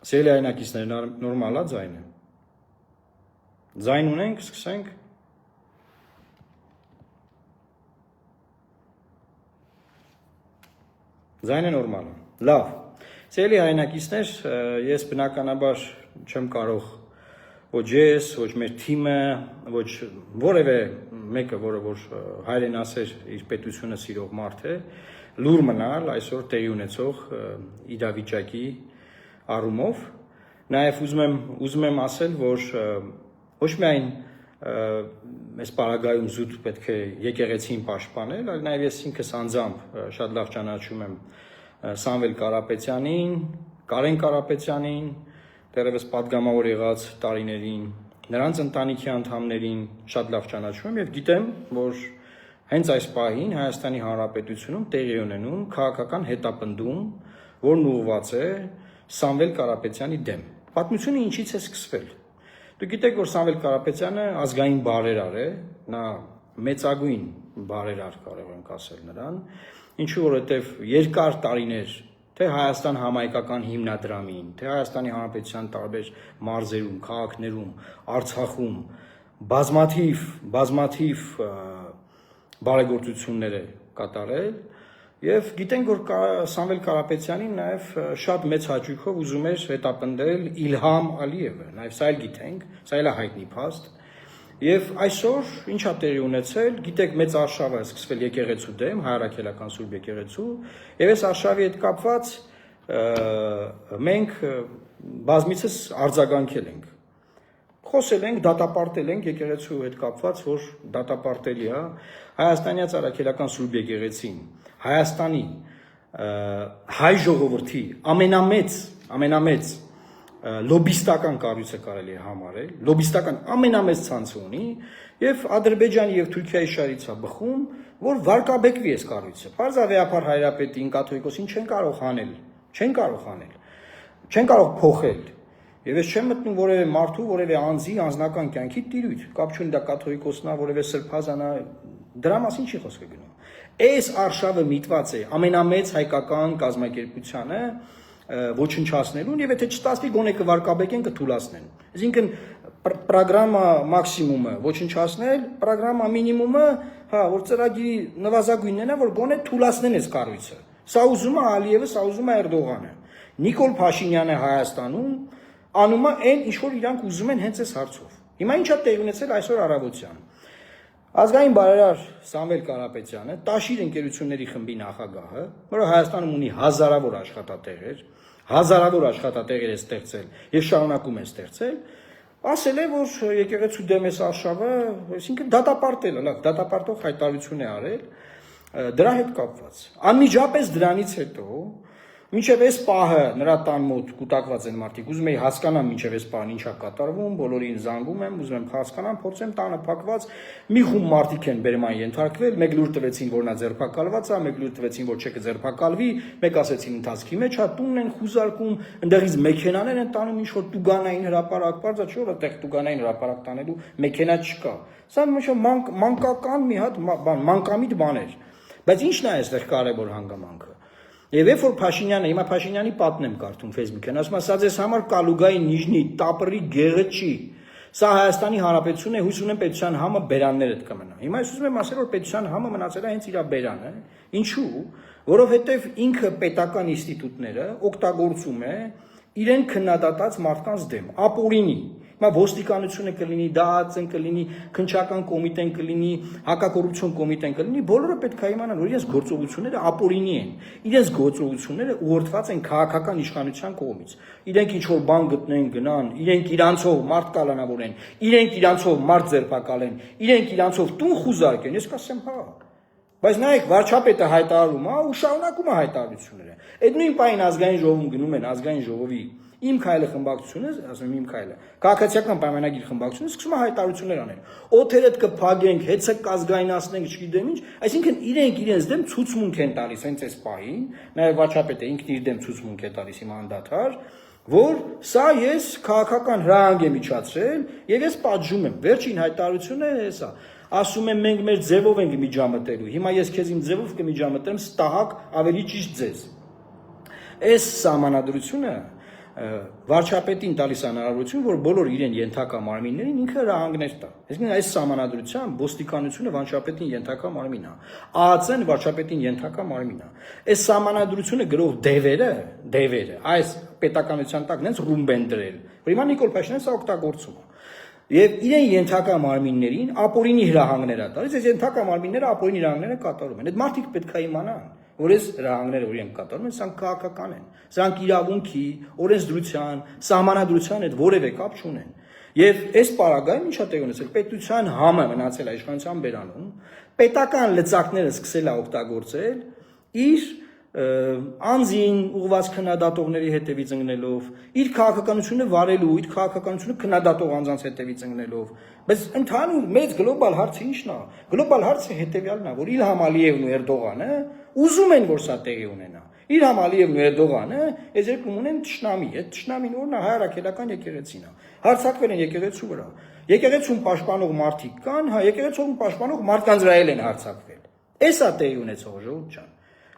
Սիրելի հայրենակիցներ, նորմալ է ձայնը։ Ձայն ունենք, սկսենք։ Ձայնը նորմալ է։ Լավ։ Սիրելի հայրենակիցներ, ես բնականաբար չեմ կարող ոչ ես, ոչ մեր թիմը, ոչ որևէ մեկը, որը որ հայրեն ասեր իր պետությունը սիրող մարդ է, լուր մնալ այսօր տեղի ունեցող իրավիճակի առումով, նաև ուզում եմ ասել, որ ոչ միայն այս պարագայում զուտ պետք է եկեղեցին պաշտպանել, այլ նաև ես ինքս անձամբ շատ լավ ճանաչում եմ Սամվել Կարապետյանին, Կարեն Կարապետյանին, դեռևս պատգամավոր եղած տարիներին, նրանց ընտանիքի անդամներին շատ լավ ճանաչում եմ եւ գիտեմ, որ հենց այս պահին Հայաստանի Հանրապետությունում տեղի ունենում քաղաքական հետապնդում, որն ուղղված է Սամվել Կարապետյանի դեմ։ Պատմությունը ինչից է սկսվել։ Դուք գիտեք, որ Սամվել Կարապետյանը ազգային բարերար է, նա մեծագույն բարերար կարող ենք ասել նրան, ինչու որովհետև երկար տարիներ թե Հայաստան համայնքական հիմնադրամին, թե Հայաստանի Հանրապետության տարբեր մարզերում, քաղաքներում, Արցախում բազմաթիվ բարեգործություններ է կատարել եւ գիտենք, որ Սամվել Կարապետյանին նաեւ շատ մեծ հաճույքով ուզում էր հետապնդել Իլհամ Ալիևը, նաեւ սա էլ գիտենք, սա էլ է հայտնի փաստ։ Եվ այսօր ինչ է տեղի ունեցել, գիտեք, մեծ արշավ է սկսվել եկեղեցու դեմ, հայրաքելական Սուրբ եկեղեցու, եւ այս արշավի հետ կապված մենք բազմիցս արձագանքել ենք։ Խոսել ենք, դատապարտել ենք եկեղեցու հետ կապված, որ դատապարտելի է հայաստանյաց արաքելական Սուրբ եկեղեցին, Հայաստանի հայ ժողովրդի ամենամեծ լոբիստական կառույցը կարելի է համարել, լոբիստական ամենամեծ ցանցը ունի եւ Ադրբեջանի եւ Թուրքիայի շարից է բխում, որ վարկաբեկվի այս կառույցը։ Պարզավեապար հայրապետին, կաթողիկոսին չեն կարող կարող փոխել։ Եվ ես չեմ մտնում որևէ մարդու, որևէ անձի անձնական կյանքի տիրույթ, կապ չունի դա կաթողիկոսնա, որևէ սրբազանա, դրա մասին չի խոսքը գնում։ Այս արշավը միտված է ամենամեծ հայկական կազմակերպությանը ոչնչացնելուն եւ եթե չստացվի գոնե կվարկաբեկեն կթուլացնեն։ Այսինքն պրոգրամա մաքսիմումը ոչնչացնել, պրոգրամա մինիմումը, որ ծրագիրի նվազագույնն է, որ գոնե թուլացնեն այս կառույցը։ Սա ուզում է Ալիևը, սա ուզում է Էրդողանը։ Նիկոլ Փաշինյանը Հայաստանում անում է այն, ինչ որ իրանք ուզում են հենց այս հարցով։ Հիմա ինչա տեղի ունեցել այսօր առավոտյան։ Ազգային բարերար Սամվել Կարապետյանը, Տաշիր ընկերությունների խմբի նախագահը, որը Հայաստանում ունի հազարավոր աշխատատեղեր է ստեղծել եւ շարունակում է ստեղծել, ասել է, որ եկեղեցու դեմ էս արշավը, այսինքն դատապարտել է, լավ, դատապարտող հայտարարություն է արել դրա հետ կապված։ Անմիջապես դրանից հետո մինչև այս պահը նրա տան մոտ կուտակված են մարդիկ, ուզում եի հասկանամ մինչև այս պահն ինչա կատարվում, բոլորին զանգում եմ, ուզում եմ հասկանամ, փորձեմ տանը փակված մի խումբ մարդիկ են բերման ենթարկվել, մեկ լուր տվեցին, որ նա ձերբակալված է, մեկ լուր տվեցին, որ չէ կձերբակալվի, մեկ ասեցին ընթացքի մեջ է, տունն են խուզարկում, ընդեղից մեքենաներ են տանում, ինչ որ տուգանային հրապարակ, բարձա չէ՞ որ այդտեղ տուգանային հրապարակ տանելու մեքենա չկա։ Սա մանկական մի հատ մանկամիտ բան էր։ Բայց ի՞նչն է այստեղ կարևոր հանգամանքը։ Եվ երբ որ Փաշինյանը, հիմա Փաշինյանի պատն եմ կարդում Facebook-ին, ասում է, սա ձեզ համար Կալուգայի Նիժնի տապրի գեղը չի։ Սա Հայաստանի Հանրապետությունն է, հույս ունեմ պետության համը բերաններ հետ կմնա։ Հիմա ես ուզում եմ ասել, որ պետության համը մնացել է հենց իր բերանը։ Ինչու՞։ Որովհետև ինքը պետական ինստիտուտները օգտագործում է իրեն քննադատած մարդկանց դեմ, ապօրինի։ Հիմա ոստիկանությունը կլինի, ԴԱԱԾ-ն կլինի, քննչական կոմիտեն կլինի, հակակոռուպցիոն կոմիտեն կլինի, բոլորը պետք է իմանան, որ իրենց գործողությունները ապօրինի են։ Իրենց գործողությունները ուղղորդված են քաղաքական իշխանության կողմից։ Իրենք ինչ որ բան գտնեն, գնան, իրենք իրանցով մարդ կալանավորեն, իրենք իրանցով մարդ ձերբակալեն, իրենք իրանցով տուն խուզարկեն։ Ես կասեմ, հա։ Բայց նայեք, վարչապետը հայտարարում է ու շարունակում է հայտարարությունները։ Այդ նույն պահին ազգային ժողովում գնում են ազգային ժողովի Իմ քայլը խմբակցությունը, ասում իմ քայլը, քաղաքացիական պայմանագիր խմբակցությունը սկսում է հայտարարություններ անել։ Օթերդ կփագենք, հեծը կազգայնացնենք, չգիտեմ ինչ, այսինքն իրենց դեմ ցուցմունք են տալիս հենց այս պահին, նաև վարչապետը ինքն իր դեմ ցուցմունք է տալիս հիմա անդադար, որ սա ես քաղաքական հրահանգ եմ իջացրել եւ ես պատժում եմ։ Վերջին հայտարարությունը հեսա։ Ասում եմ մենք մեր ձևով ենք միջամտելու։ Հիմա ես քեզ իմ ձևով կմիջամտեմ ստահակ ավելի ճիշտ ձեզ։ Այս սահմանադրությունը վարչապետին տալիս հնարավորություն, որ բոլոր իրեն ենթակա մարմիններին ինքը հրահանգներ տա։ Այսինքն այս սահմանադրությամբ ոստիկանությունը վարչապետին ենթակա մարմին է, ԱԱՑ-ն վարչապետին ենթակա մարմին է։ Այս սահմանադրությունը գրող դևերը, այս պետականության տակ նենց ռումբ են դրել, որ հիմա Նիկոլ Փաշինյանը սա օգտագործում է։ Եվ իրեն ենթակա մարմիններին ապօրինի հրահանգներ է տալիս, այս ենթակա մարմինները ապօրինի հրահանգները կատարում են։ Այդ մարդիկ պետք է իմանան, որ այս հրահանգները որ իրենք կատարում են, սրանք քաղաքական են, սրանք իրավունքի, օրենսդրության, սահմանադրության հետ որևէ կապ չունեն։ Եվ այս պարագայում ինչա տեղ ունեցել, պետության համը մնացել է իշխանության բերանում, պետական լծակները սկսել է օգտագործել իր անձին ուղղված քննադատողների հետևից ընկնելով, իր քաղաքականությունը վարելու, իր քաղաքականությունը քննադատող անձանց հետևից ընկնելով, բայց ընդհանուր մեծ գլոբալ հարցը ի՞նչն է։ Գլոբալ հարցը հետևյալն է, որ Իլհամ Ալիևն ու Էրդողանը ուզում են, որ սա տեղի ունենա։ Իլհամ Ալիևն ու Էրդողանը այս երկրում ունեն թշնամի, այդ թշնամին որն է հայ-առաքելական եկեղեցին է։ Հարձակվել են եկեղեցու վրա։ Եկեղեցուն պաշտպանող մարդիկ կան, հա, եկեղեցուն պաշտպանող մարդկանց վրա են հարձակվել։ Էսա տեղի ունեցող ժողովուրդ ջան։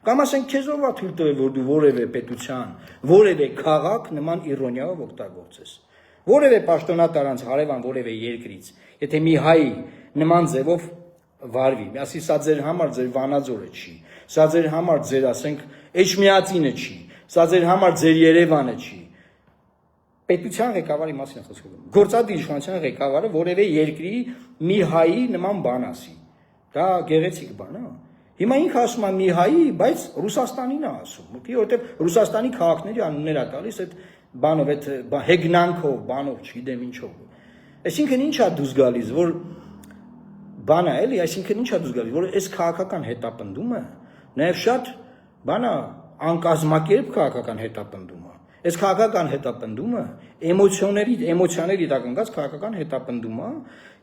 Կամ ասենք քեզ ով է թույլ տվել, որ դու որևէ պետության, որևէ քաղաք նման իրոնիայով օգտագործես։ Որևէ պաշտոնատար անց հարևան որևէ երկրից, եթե մի հայ նման ձևով վարվի, ասի սա ձեր համար ձեր Վանաձորը չի, սա ձեր համար ձեր ասենք Էջմիածինը չի, սա ձեր համար ձեր Երևանը չի։ Պետության ղեկավարի մասին է խոսքը։ Գործադիր իշխանության ղեկավարը որևէ երկրի մի հայի նման բան ասի։ Դա գեղեցիկ բան է։ Հիմա ինքը ասում է մի հայի, բայց Ռուսաստանին է ասում, որովհետև Ռուսաստանի քաղաքների անուններ է տալիս այդ բանով, այդ հեգնանքով, բանով, չգիտեմ ինչով։ Այսինքն ինչ է դուրս գալիս, որ բան է, էլի, այսինքն ինչ է դուրս գալիս, որ այս քաղաքական հետապնդումը նաև շատ բան է, անկազմակերպ քաղաքական հետապնդում է։ Այս քաղաքական հետապնդումը էմոցիաների տակ ընկած քաղաքական հետապնդում է,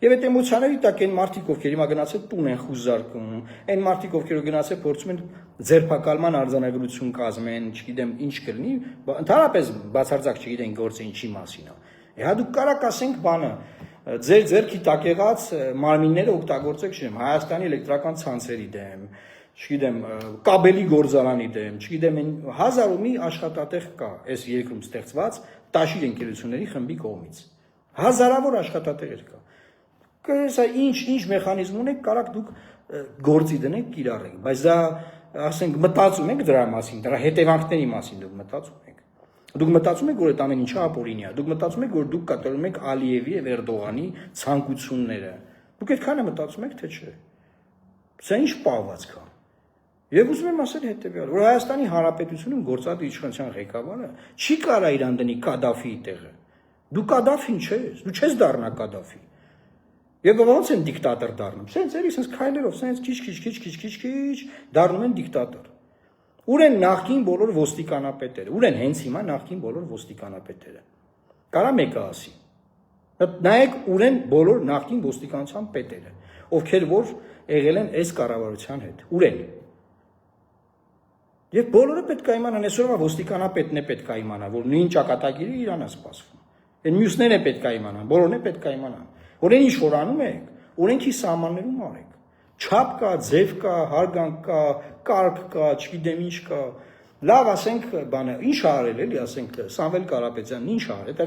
եւ այդ էմոցիաների տակ այն մարդիկ, ովքեր հիմա գնացել տուն են խուզարկում, այն մարդիկ, ովքեր գնացել փորձում են ձերբակալման արձանագրություն կազմեն, չգիտեմ ինչ կլինի, ընդհանրապես բացարձակ չգիտեն գործը ինչի մասին է։ Հա դուք կարաք ասենք բանը, ձեր ձերքի տակ եղած մարմինները օգտագործեք, չգիտեմ, Հայաստանի էլեկտրական ցանցերի դեմ, չգիտեմ, կաբելի գործարանի դեմ, չգիտեմ, հազար ու մի աշխատատեղ կա այս երկրում ստեղծված տաշիր ընկերությունների խմբի կողմից։ Հազարավոր աշխատատեղեր կա։ Սա ինչ մեխանիզմ ունեք, կարաք դուք գործի դնեք, կիրառեք, բայց դա, ասենք, մտածում եք դրա մասին, դրա հետևանքների մասին դուք մտածում եք։ Դուք մտածում եք, որ այդ ամեն ինչը ապօրինի է։ Դուք մտածում եք, որ դուք կատարում եք Ալիևի եւ Էրդողանի ցանկությունները։ Դուք այդքանը մտածում եք, թե չէ։ Սա ինչ պահվածք է։ Եվ ուզում եմ ասել հետևյալը, որ Հայաստանի Հանրապետությունում գործադիր իշխանության ղեկավարը չի կարա իրան դնի Կադաֆիի տեղը։ Դու Կադաֆին չես, դու չես դառնա Կադաֆի։ Եվ ո՞նց են դիկտատոր դառնում։ Սենց էլի, սենց քայլերով, սենց քիչ դառնում են դիկտատոր։ Ուր են նախկին բոլոր ոստիկանապետերը, ուր են հենց հիմա նախկին բոլոր ոստիկանապետերը։ Կարա մեկը ասի։ Նայեք, ուր են բոլոր նախկին ոստիկանության պետերը, ովքեր որ եղել են այս կառավարության հետ։ Ուր են։ Եվ բոլորը պետք է իմանան, այսօրվա ոստիկանապետն է պետք է իմանա, որ նույն ճակատագիրը իրան է սպասվում։ Այն մյուսներն է պետք է իմանան, բոլորն է պետք է իմանան, որ այն ինչ որ անում եք, օրենքի սահմաններում արեք։ Չափ կա, ձև կա, հարգանք կա, կարգ կա, չգիտեմ ինչ կա։ Լավ, ասենք, բանը, ինչ արել էլի, ասենք, Սամվել Կարապետյանն ինչ արել։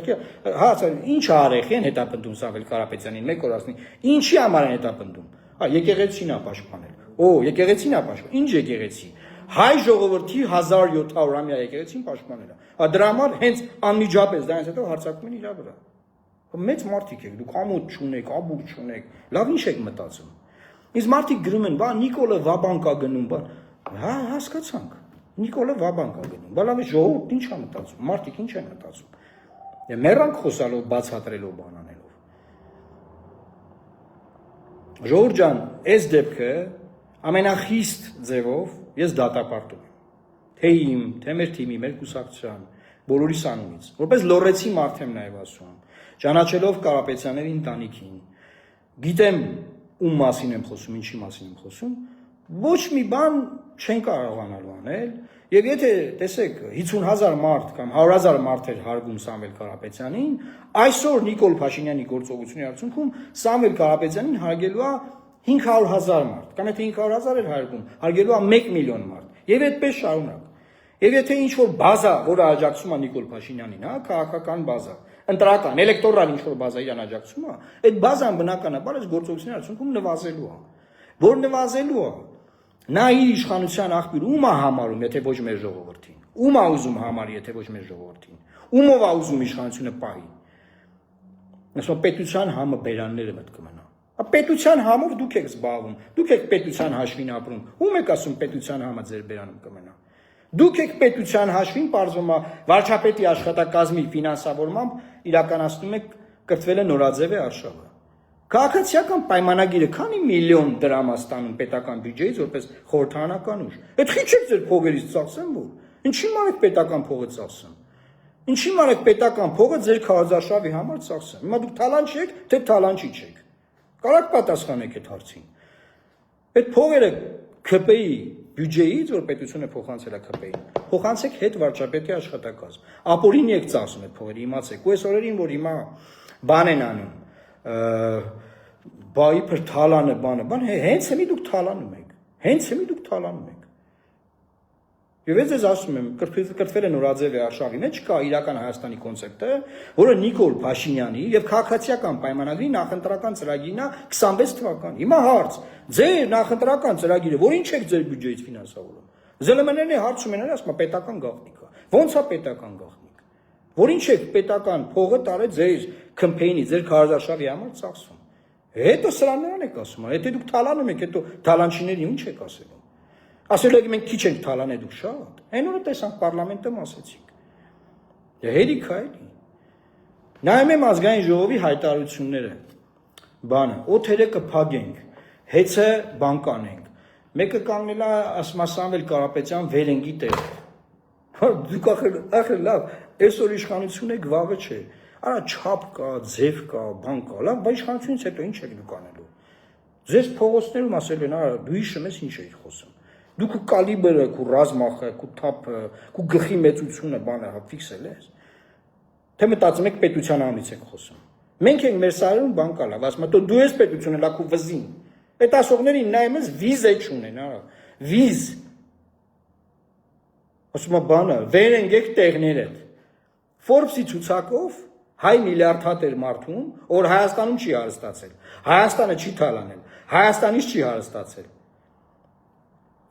Հա, ինչ արեք են հետապնդում Սամվել Կարապետյանին, մեկ օր ասնի, ինչի համար են հետապնդում։ Հա, եկեղեցին է պաշտպանել։ Օ, եկեղեցին է պաշտպանել։ Ինչ եկեղեցի։ Հայ ժողովրդի 1700-ամյա եկեղեցին պաշտպանել է։ Հա, դրա համար հենց անմիջապես դրանից հետո հարձակվում են իր վրա։ Մեծ մարդիկ եք, դուք ամոթ չունեք, աբուր չունեք։ Լավ ինչ եք մտածում։ Իսկ մարդիկ գրում են, բա Նիկոլը Վաբանկ է գնում, բա հա հասկացանք։ Նիկոլը Վաբանկ է գնում։ Բա լավ է ժողովուրդ ինչ է մտածում, մարդիկ ինչ են մտածում։ Եվ մեռանք խոսալով, բացատրելով, բան անելով։ Ժողովուրդ ջան, այս դեպքը ամենախիստ ձևով ես դատապարտում եմ։ Թե իմ, թե մեր թիմի, մեր կուսակցության, բոլորիս անունից։ Որպես լոռեցի մարդ եմ նաև ասում, ճանաչելով Կարապետյանների ընտանիքին, գիտեմ ում մասին եմ խոսում, ինչի մասին եմ խոսում, ոչ մի բան չեն կարողանալու անել, եւ եթե տեսեք 50,000 մարդ կամ 100,000 մարդ էր հարգում Սամվել Կարապետյանին, այսօր Նիկոլ Փաշինյանի գործողությունների արդյունքում Սամվել Կարապետյանին հարգելու է 500,000 մարդ, կամ եթե 500,000 էր հարգում, հարգելու է 1 միլիոն մարդ, եւ այդպես շարունակ։ Եվ եթե ինչ-որ բազա, որը աջակցում է Նիկոլ Փաշինյանին, հա, քաղաքական բազա, ընտրական, էլեկտորալ ինչ-որ բազա իրան աջակցում է, այդ բազան բնականաբար այս գործողությունների արդյունքում նվազելու է, որ նվազելու է, նա իր իշխանության աղբյուր ում է համարում, եթե ոչ մեր ժողովրդին, ում է ուզում համարի, եթե ոչ մեր ժողովրդին, ումով է ուզում իշխանությունը պահի, ասում պետության համը բերանները մտք մնա, պետության համով դուք եք զբաղվում, դուք եք պետության հաշվին ապրում, ում եք ասում պետության համը ձեր բերանում կմնա, դուք եք պետության հաշվին պարզվում է վարչապետի աշխատակազմի ֆինանսավորմամբ իրականացնում եք կրթվել է նորաձև է արշավը, քաղաքացիական պայմանագիրը քանի միլիոն դրամ է ստանում պետական բյուջեից որպես խորհրդարանական ուժ, այդ խիչ եք ձեր փողերից ծախսեմ որ, ինչի մարեք պետական փողը ծախսեմ, ինչի մարեք պետական փողը ձեր քաղաքացիի համար ծախսեմ, հիմա դուք թալանչի եք, թե թալանչի չեք, կարաք պատասխանեք այդ հարցին, այդ փողերը ՔՊ-ի բյուջեից, որ պետությունը փոխանցել է ՔՊ-ին, փոխանցեք հետ վարչապետի աշխատակազմ, ապօրինի եք ծախսում այդ փողերը, իմացեք, ու այս օրերին, որ հիմա բան են անում, բայի փր թալանը բան, հենց հիմի դուք թալանում եք, հենց հիմի դուք թալանում եք, եւ ես ասում եմ, կրթվել է նորաձև արշավի մեջ կա իրական Հայաստանի կոնցեպտը, որը Նիկոլ Փաշինյանի եւ քաղաքացիական պայմանագրի նախընտրական ծրագիրն է 26 թվական, հիմա հարց, ձեր նախընտրական ծրագիրը, որ ինչ եք ձեր բյուջեից ֆինանսավորում, ԶԼՄ-ներն հարցում են, ասում պետական գաղտնիք է, ո՞նց է պետական գաղտնիք, որ ինչ եք պետական փողը տարել ձեր քմփեյնի, ձեր քաղաքացիի համար ծախսում, հետո սրանն եք ասում, եթե դուք թալանում եք, հետո թալանչիների ինչ եք ասելու, ասելու եք մենք քիչ ենք թալանել դուք շատ, այն օրը տեսանք պարլամենտում ասեցիք, հերիք է էլի, նայում եմ ազգային ժողովի հայտարարությունները, բանը, օթերը կփակենք, հեծը բան կանենք, մեկը կանգնել է ասում Սամվել Կարապետյան վերենգի տեղ, դուք ախր լավ, այսօր իշխանություն եք վաղը չէ, արա չափ կա, ձև կա, բան կա, լավ, բայց իշխանությունից հետո ինչ եք դուք անելու, ձեզ փողոցներում ասելու են, արա դու հիշում ես ինչ եք խոսում, դու քո կալիբրը, քո ռազմախը, քո թափը, քո գլխի մեծությունը բանը ֆիքսել ես։ Թե մտածում եք պետության անից եք խոսում։ Մենք ենք մեր սարերում բան կա լավ, ասում եմ դու ես պետությունը լա քո վզին։ Այդ ասողներին նայում ես վիզ է չունեն, արա։ Վիզ։ Ասում եմ բանը, վերենգեք տեղներդ։ Forbes-ի ցուցակով հայ միլիարդատեր մարդուն, որ Հայաստանում չի հարստացել։ Հայաստանը չի թալանել։ Հայաստանից չի հարստացել։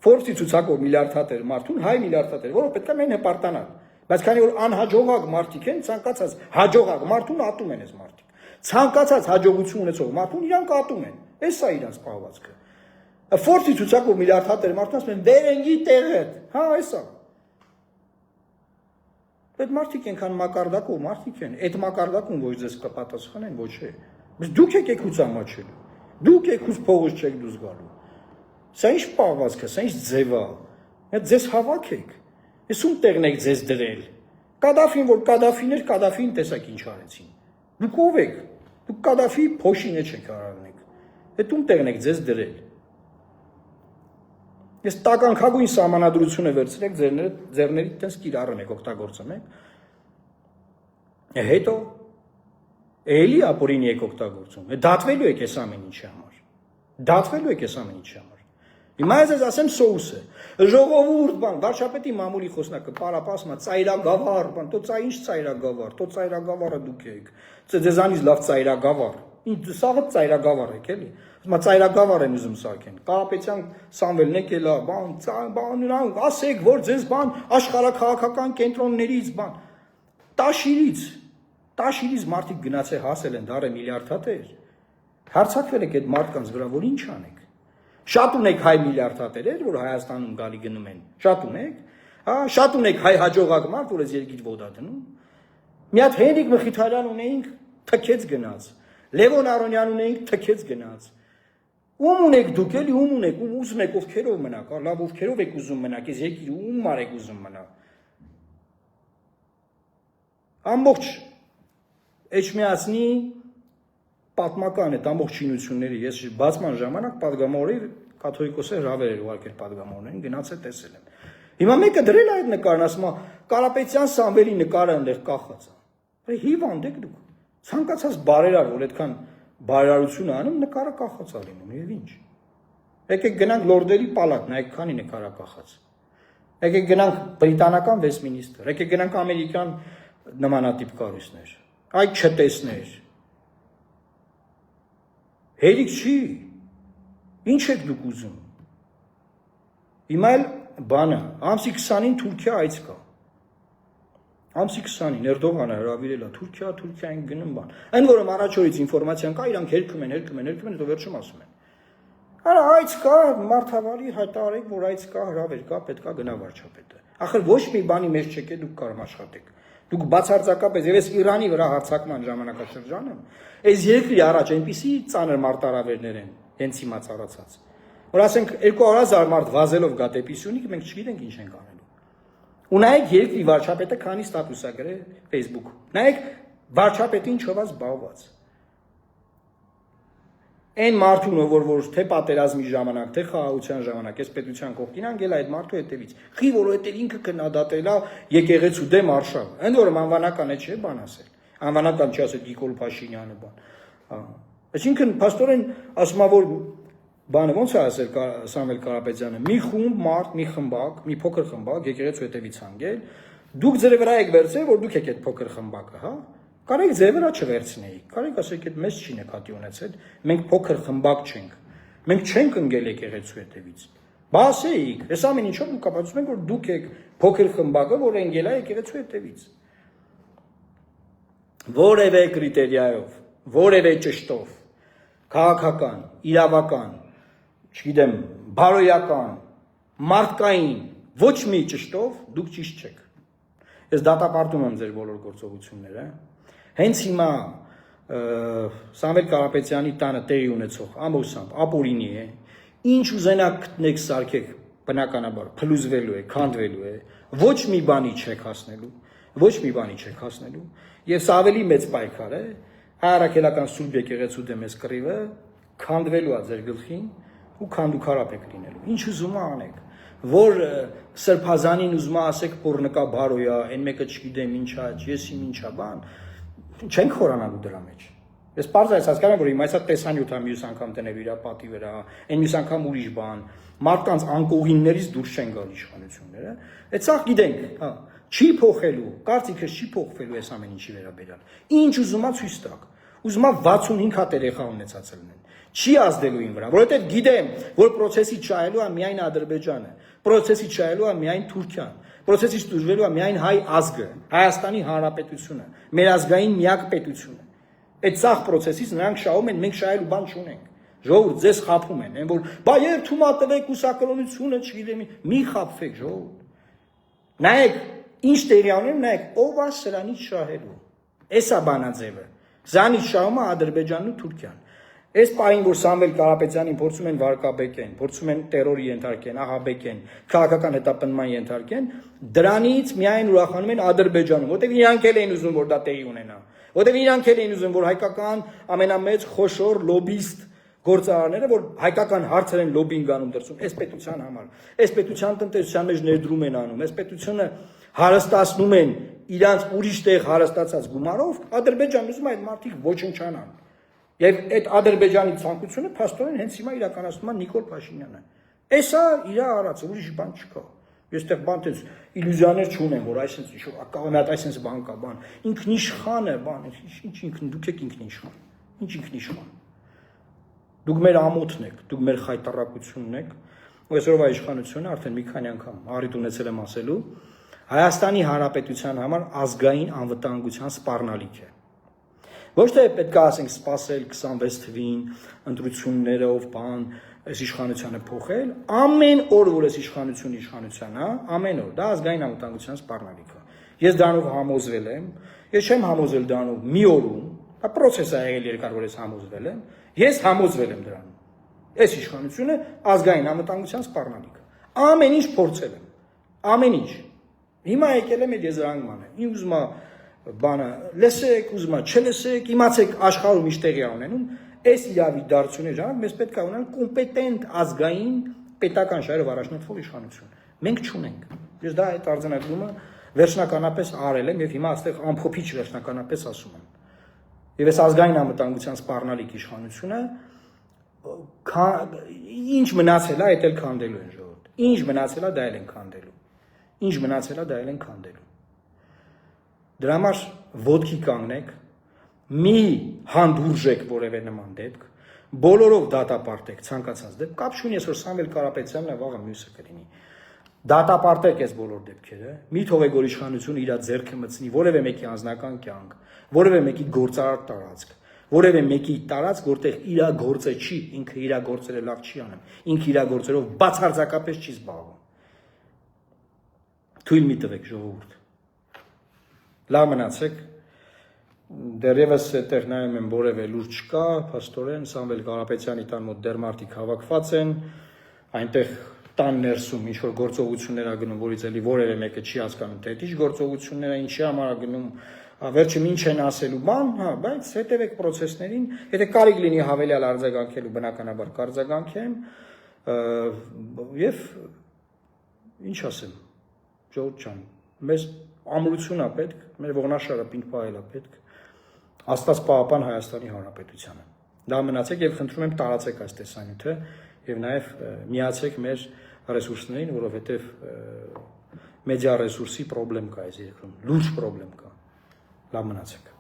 Forbes-ի ցուցակով միլիարդատեր մարդուն, հայ միլիարդատեր, որը պետք է մեն հպարտանալ։ Բայց քանի որ անհաջողակ մարդիկ են, ցանկացած հաջողակ մարդուն ատում են այս մարդիկ։ Ցանկացած հաջողություն ունեցող մարդուն իրանք ատում են։ Էս է իրանց պահվածքը։ Forbes-ի ցուցակով միլիարդատեր մարդուն ասում են վերենգի տեղը, հա, էս է։ Այդ մարդիկ ենքան մակարդակով մարդիկ են, այդ մակարդակում ոչ ձեզ կպատասխանեն, ոչ է։ Բայց դուք եք ուց ամաչել։ Դուք եք ուց փողոց չեք դուրս գալու։ Սա ինչ պահվածք է, սա ինչ ձև է։ Այդ ձեզ հավաքեք։ Ես ում տեղն եք ձեզ դրել։ Կադաֆին, որ Կադաֆին էր, Կադաֆին տեսակ ինչ արեցին։ Դուք ով եք։ Դուք Կադաֆի փոշինը չեք արարնեք։ Այդ ում տեղն եք ձեզ դրել։ Ես տականքագույն սահմանադրությունը վերցրեք ձեռների տես կիրառում եք, օգտագործում եք։ Հետո էլի ապօրինի եք օգտագործում։ Դատվելու եք այս ամեն ինչի համար։ Դատվելու եք այս ամեն ինչի համար։ Հիմա ես ասեմ սոուսը։ Ժողովուրդ բան, վարչապետի մամուլի խոսնակը պարապասմա ծայրագավառ բան, տո ծայ ինչ ծայրագավառ, տո ծայրագավառը դուք եք։ Ձեզանից լավ ծայրագավառ։ Ինչ սաղը ծայրագավառ եք էլի։ Ասма ծայրագավառ են ուզում սարքեն։ Կարապետյան Սամվելն եք էլա, բան, ասեք, որ ձեզ բան աշխարհակաղակական կենտրոններից բան։ Տաշիրից մարդիկ գնացել հասել են դարը միլիարդատեր։ Հարցակվել եք այդ մարդկանց վրա, որ ինչ անեք։ Շատ ունեք հայ միլիարդատերեր, որ Հայաստանում գալի գնում են։ Շատ ունեք։ Հա, շատ ունեք հայ հաջողակ մարդ, որ այս երկիր ոդա դնում։ Մի հատ Հենրիկ Մխիթարյան ունեինք, թքեց գնաց։ Լևոն Արոնյան ունեինք, թքեց գնաց։ Ում ունեք դուք էլի, ում ունեք, ում ուզում եք ովքերով մնաք, լավ ովքերով եք ուզում մնաք, այս երկիրը ում մարեք ուզում մնա։ Ամբողջ Էջմիածնի պատմական այդ ամբողջ շինությունների ես բացման ժամանակ падգամավորի կաթողիկոսը հրավեր էր ուղարկել падգամավորներին, գնաց է տեսել եմ։ Հիմա մեկը դրել այդ նկարն, ասում է Կարապետյան Սամվելի նկարը այնտեղ կախած է։ Հիվանդ եք դուք։ Ցանկացած բարերար, որ այդքան բարերարություն անում, նկարը կախած է լինում, եւ ինչ։ Եկեք գնանք լորդերի պալատ, նայեք քանի նկարա կախած։ Եկեք գնանք բրիտանական Վեսմինիսթր, եկեք գնանք ամերիկյան նմանատիպ կառույցներ, այդ չտեսներ։ Հերիք չի, ինչ եք դուք ուզում։ Հիմա էլ բանը, ամսի 20-ին Թուրքիա այց կա։ Ամսի 20-ին Էրդողանը հրավիրել է Թուրքիային գնում բան։ Այն որում առաջորից ինֆորմացիան կա, իրանք հերքում են, հետո վերջում ասում են։ Արա այց կա, մարդավարի հայտարարեք, որ այց կա, հրավեր կա, պետք է գնա վարչապետը։ Ախր ոչ մի բանի մեջ չեք դուք կարող աշխատեք։ Դուք բացարձակապես եւ այս Իրանի վրա հարձակման ժամանակաշրջանը, այս երկրի առաջ այնպիսի ծանր մարտահրավերներ են, հենց հիմա ծառացած։ Որ ասենք 200,000 մարդ վազելով գա դեպի Սյունիք, մենք չգիտենք ինչ ենք անելու։ Ու նայեք երկրի վարչապետը քանի ստատուս է գրել Facebook-ում։ Նայեք վարչապետը ինչով է զբաղված։ Այն մարդուն, որ թե պատերազմի ժամանակ, թե խաղաղության ժամանակ, այս պետության կողքին անգել այդ մարդու հետևից։ Խի որովհետև ինքը քննադատել է եկեղեցու դեմ արշավ։ Ընդ որում անվանական է չէ բան ասել։ Անվանական չի ասել Նիկոլ Փաշինյանը բան։ Այսինքն փաստորեն ասում է որ բանը ոնց է ասել Սամվել Կարապետյանը, մի խումբ մարդ, մի խմբակ, մի փոքր խմբակ եկեղեցու հետևից անգել, դուք ձեր վրա եք վերցրել, որ դուք եք այդ փոքր խմբակը, հա։ Կարեք ձեր վրա չվերցնեիք, կարեք ասեք այդ մեզ չի նկատի ունեցել, մենք փոքր խմբակ չենք, մենք չենք ընկել եկեղեցու հետևից, բա ասեիք, այս ամեն ինչով դուք կապացուցում եք, որ դուք եք փոքր խմբակը, որ ընկել է եկեղեցու հետևից, որևէ կրիտերիայով, որևէ ճշտով, քաղաքական, իրավական, չգիտեմ, բարոյական, մարդկային, ոչ մի ճշտով դուք ճիշտ չեք, ես դատապարտում եմ ձեր բոլոր գործողությունները, Հենց հիմա Սամվել Կարապետյանի տանը տեղի ունեցող ամուսամբ ապօրինի է, ինչ ուզենաք գտնեք սարքեք, բնականաբար փլուզվելու է, քանդվելու է, ոչ մի բանի չեք հասնելու, եւ սա ավելի մեծ պայքար է, առաքելական սուրբ եկեղեցու դեմ էս կռիվը քանդվելու է ձեր գլխին ու քանդուքարապ եք լինելու։ Ինչ ուզում անեք, որ սրբազանին ուզում ասեք փորնկա բարոյա, այն մեկը չգիտեմ ինչա, ես իմ ինչա բան չենք խորանալու դրա մեջ։ Ես պարզապես հասկանում եմ, որ հիմա այսա տեսանյութ է մյուս անգամ տնև իր պատի վրա, այն մյուս անգամ ուրիշ բան, մարդկանց անկողիններից դուրս չեն գալ իշխանությունները։ Այդ սա գիտենք, հա, չի փոխելու, կարծիքս չի փոխվելու այս ամեն ինչի վերաբերյալ։ Ինչ ուզում է ցույց տակ։ Ուզում է 65 հատ երեխա ունեցածել լինեն։ Չի ազդելու ին վրա, որովհետև գիտեմ, որ process-ի չայելու է միայն Ադրբեջանը, process-ի չայելու է միայն Թուրքիան, process-ից դուրժվելու է միայն հայ ազգը, Հայաստանի Հանրապետությունը, մեր ազգային միակ պետությունը։ Այդ ցախ process-ից նրանք շահում են, մենք շահելու բան չունենք։ Ժողովուրդ ձեզ խափում են, են որ բա եւ թումա տվեք ուսակրոնությունը, չգիտեմ, մի խափվեք ժողովուրդ։ Նայեք, ինչ տեղի ունեն, նայեք, ով է սրանից շահելու։ Էսա բանաձևը։ Զանից շահում է Ադրբեջանն ու Թուրքիան։ Այս պահին, որ Սամվել Կարապետյանին փորձում են վարկաբեկեն, փորձում են տերորի ենթարկեն, ահաբեկեն, քաղաքական հետապնդման ենթարկեն, դրանից միայն ուրախանում են Ադրբեջանում, որտեղ իրանք էլ են ուզում, որ դա տեղի ունենա, որտեղ իրանք էլ են ուզում, որ հայկական ամենամեծ խոշոր լոբիստ գործարանները, որ հայկական հարցեր են լոբինգ անում դրսում, այս պետության համար, այս պետության տնտեսության մեջ ներդրում են անում, այս պետությունը հարստացնում են իրանց ուրիշ տեղ հարստացած գումարով, Ադրբեջանը ուզում է այդ մարդիկ ոչնչանան։ Եվ այդ Ադրբեջանի ցանկությունը փաստորեն հենց հիմա իրականացնում է Նիկոլ Փաշինյանը։ Էսա իր արածը, ուրիշ բան չկա։ Ես տեղ բան տես իլյուզիաներ չունեմ, որ այսպես ինչ-որ ակաղամատ այսպես բան կա, բան։ Ինքնիշխան է, բան, ինչ ինքն դուք եք ինքնիշխան։ Ինչ ինքնիշխան։ Դուք մեր ամոթն եք, դուք մեր խայտարակությունն եք։ Ու այսօրվա իշխանությունը արդեն մի քանի անգամ առիթ ունեցել եմ ասելու, Հայաստանի Հանրապետության համար ազգային անվտանգության սպառնալիք է։ Ոչ թե պետք է ասենք սпасել 26 թվին ընտրություններով բան այս իշխանությանը փոխել, ամեն օր որ այս իշխանության, հա, ամեն օր դա ազգային անվտանգության սպառնալիք է։ Ես դրանով համոզվել եմ, ես չեմ համոզել դրանով մի օրում, դա process է եղել երկար որ ես համոզվել եմ, ես համոզվել եմ դրանով։ Այս իշխանությունը ազգային անվտանգության սպառնալիք է։ Ամեն ինչ փորձել եմ, ամեն ինչ։ Հիմա եկել եմ այդ եզրանկմանը։ Ինչ ուզում է բանը լսեք, ուզում է չլսեք, իմացեք աշխարհում ինչ տեղի է ունենում, այս իրավի դարձությունների ժամանակ մեզ պետք է ունենալ կոմպետենտ ազգային պետական շահերով առաջնորդվող իշխանություն։ Մենք չունենք։ Ես դա այդ արձանագրումը վերջնականապես արել եմ եւ հիմա այստեղ ամփոփիչ վերջնականապես ասում եմ։ Եվ այս ազգային անվտանգության սպառնալիք իշխանությունը ինչ մնացել է, այդ էլ քանդելու են ժողովուրդ։ Ինչ մնացել է, դա էլ են քանդելու։ Ինչ մնացել է դա էլ են քանդելու։ Դրա համար ոտքի կանգնեք, մի հանդուրժեք որևէ նման դեպք, բոլորով դատապարտեք ցանկացած դեպք, կապ չունի այսօր Սամվել Կարապետյանն է, վաղը մյուսը կլինի։ Դատապարտեք այս բոլոր դեպքերը, մի թողեք որ իշխանությունը իր ձեռքը մտցնի որևէ մեկի անձնական կյանք, որևէ մեկի գործարար տարածք, որևէ մեկի տարածք, որտեղ իր գործը չի, ինքը իր գործերը լավ չի անում, ինքը իր գործերով բացարձակապես չի զբաղվում։ Թույլ մի տվեք ժողովուրդ։ Լավ մնացեք, դեռևս այդտեղ նայում եմ որևէ լուրջ չկա, փաստորեն Սամվել Կարապետյանի տան մոտ դեռ մարդիկ հավաքված են, այնտեղ տան ներսում ինչ որ գործողություններ ա գնում, որից էլի որևէ մեկը չի հասկանում, թե ինչ գործողություններ ա, ինչի համար ա գնում, վերջում ինչ են ասելու բան, հա, բայց հետևեք process-ներին, եթե կարիք լինի հավելյալ արձագանքելու, բնականաբար կարձագանքեմ, եւ ինչ ասեմ, ժողովուրդ ջան, մեզ ամրություն ա պետք, մեր ողնաշարը պինդ պահել ա պետք, Աստված պահապան Հայաստանի Հանրապետությանը։ Դա մնացեք եւ խնդրում եմ տարածեք այս տեսանյութը եւ նաեւ միացեք մեր ռեսուրսներին, որովհետեւ մեդիա ռեսուրսի խնդրեմ կա այս երկրում, լուրջ խնդրեմ կա։ Լավ մնացեք։